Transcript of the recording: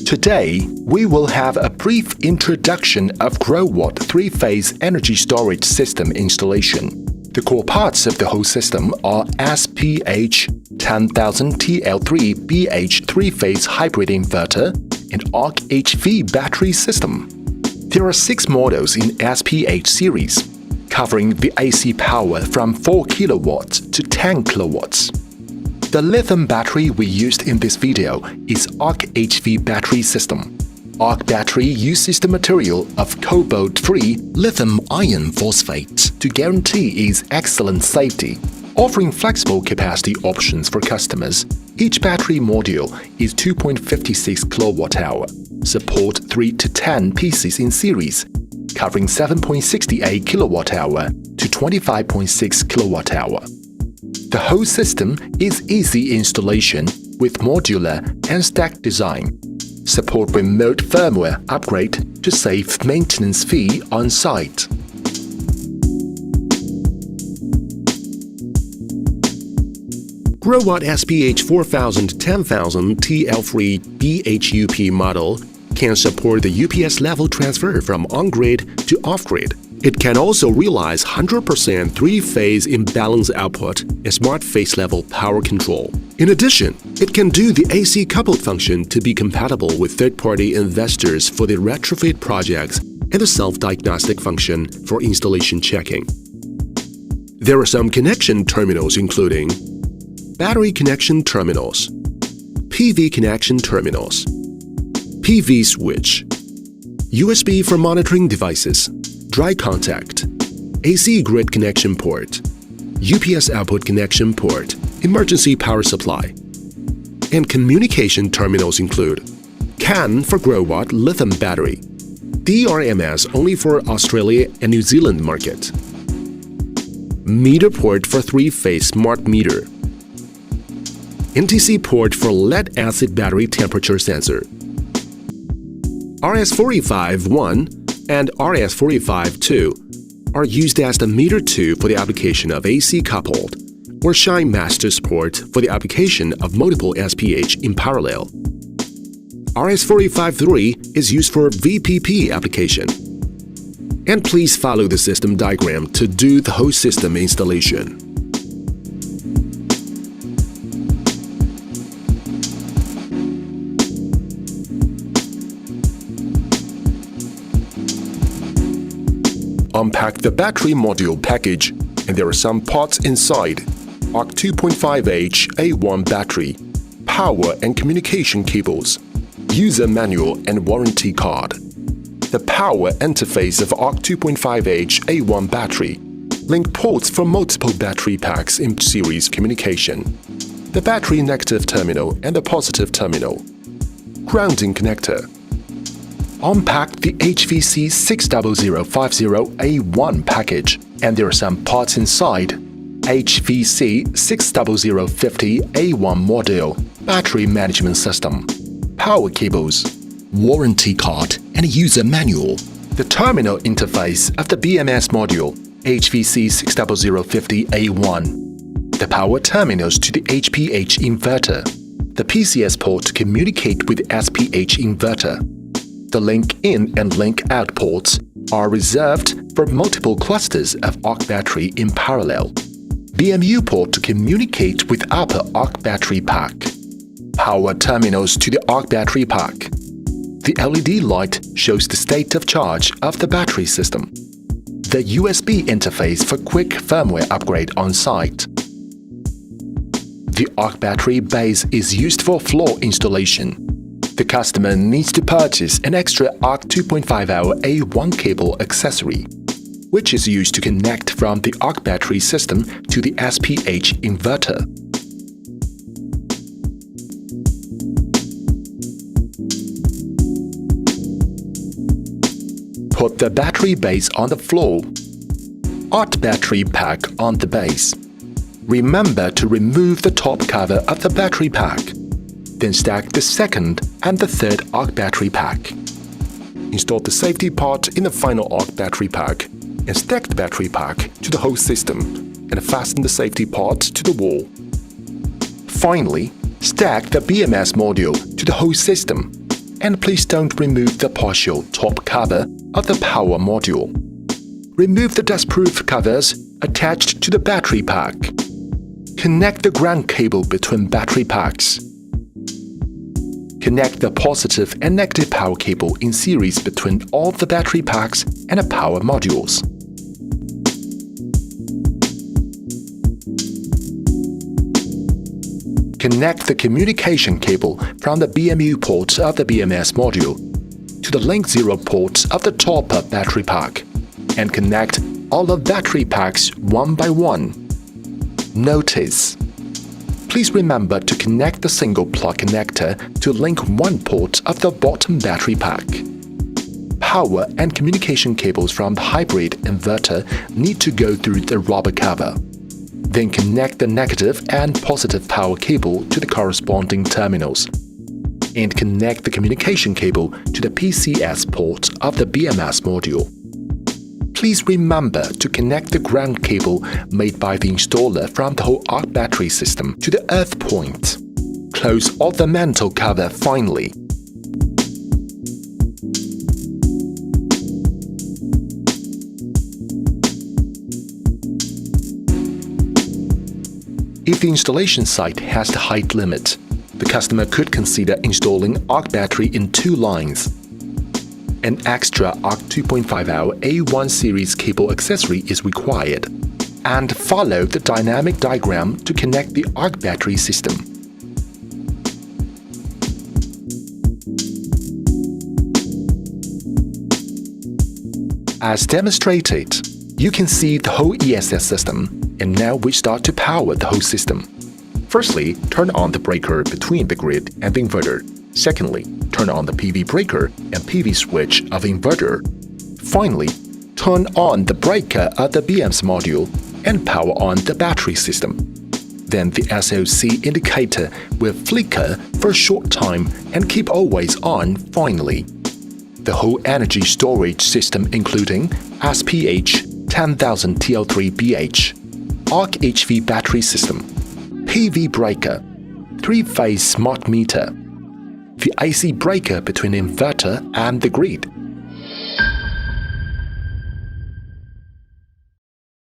Today, we will have a brief introduction of GrowWatt 3-phase energy storage system installation. The core parts of the whole system are SPH 10000 TL3 BH 3-phase hybrid inverter and ARK HV battery system. There are 6 models in SPH series, covering the AC power from 4 kW to 10 kW. The lithium battery we used in this video is ARK HV battery system. ARK battery uses the material of cobalt-free lithium iron phosphate to guarantee its excellent safety, offering flexible capacity options for customers. Each battery module is 2.56 kWh, support 3 to 10 pieces in series, covering 7.68 kWh to 25.6 kWh. The whole system is easy installation with modular and stacked design. Support remote firmware upgrade to save maintenance fee on site. GrowWatt SPH 4000-10000 TL3 BHUP model can support the UPS level transfer from on-grid to off-grid. It can also realize 100% 3-phase imbalance output and smart phase level power control. In addition, it can do the AC coupled function to be compatible with third-party investors for the retrofit projects and the self-diagnostic function for installation checking. There are some connection terminals including battery connection terminals, PV connection terminals, PV switch, USB for monitoring devices, dry contact, AC grid connection port, UPS output connection port, emergency power supply. And communication terminals include CAN for GrowWatt lithium battery, DRMS only for Australia and New Zealand market, meter port for 3-phase smart meter, NTC port for lead-acid battery temperature sensor, RS485-1 and RS485-2 are used as the meter tube for the application of AC coupled, or Shine Master support for the application of multiple SPH in parallel. RS485-3 is used for VPP application. And please follow the system diagram to do the whole system installation. Unpack the battery module package, and there are some parts inside: ARK 2.5H A1 battery, power and communication cables, user manual and warranty card. The power interface of ARK 2.5H A1 battery, link ports for multiple battery packs in series communication, the battery negative terminal and the positive terminal, grounding connector. Unpack the HVC 60050A1 package, and there are some parts inside: HVC 60050A1 module, battery management system, power cables, warranty card, and user manual. The terminal interface of the BMS module, HVC 60050A1, the power terminals to the SPH inverter, the PCS port to communicate with SPH inverter. The link in and link out ports are reserved for multiple clusters of ARK battery in parallel. BMU port to communicate with upper ARK battery pack. Power terminals to the ARK battery pack. The LED light shows the state of charge of the battery system. The USB interface for quick firmware upgrade on site. The ARK battery base is used for floor installation. The customer needs to purchase an extra ARK 2.50 A1 cable accessory, which is used to connect from the ARK battery system to the SPH inverter. Put the battery base on the floor. ARK battery pack on the base. Remember to remove the top cover of the battery pack. Then stack the second and the third ARK battery pack. Install the safety part in the final ARK battery pack and stack the battery pack to the whole system and fasten the safety part to the wall. Finally, stack the BMS module to the whole system. and please don't remove the partial top cover of the power module. Remove the dustproof covers attached to the battery pack. Connect the ground cable between battery packs. Connect the positive and negative power cable in series between all the battery packs and the power modules. Connect the communication cable from the BMU port of the BMS module to the link 0 port of the top-up battery pack and connect all the battery packs one by one. Notice: please remember to connect the single plug connector to link 1 port of the bottom battery pack. Power and communication cables from the hybrid inverter need to go through the rubber cover. Then connect the negative and positive power cable to the corresponding terminals, and connect the communication cable to the PCS port of the BMS module. Please remember to connect the ground cable made by the installer from the whole ARK battery system to the earth point. Close all the mantle cover finally. If the installation site has the height limit, the customer could consider installing ARK battery in 2 lines. An extra ARK 2.5L A1 series cable accessory is required, and follow the dynamic diagram to connect the ARK battery system. As demonstrated, you can see the whole ESS system, and now we start to power the whole system. Firstly, turn on the breaker between the grid and the inverter. Secondly, turn on the PV breaker and PV switch of the inverter. Finally, turn on the breaker of the BMS module and power on the battery system. Then the SOC indicator will flicker for a short time and keep always on finally. The whole energy storage system including SPH 10,000 TL3BH, ARK HV battery system, PV breaker, 3-phase smart meter, the AC breaker between inverter and the grid,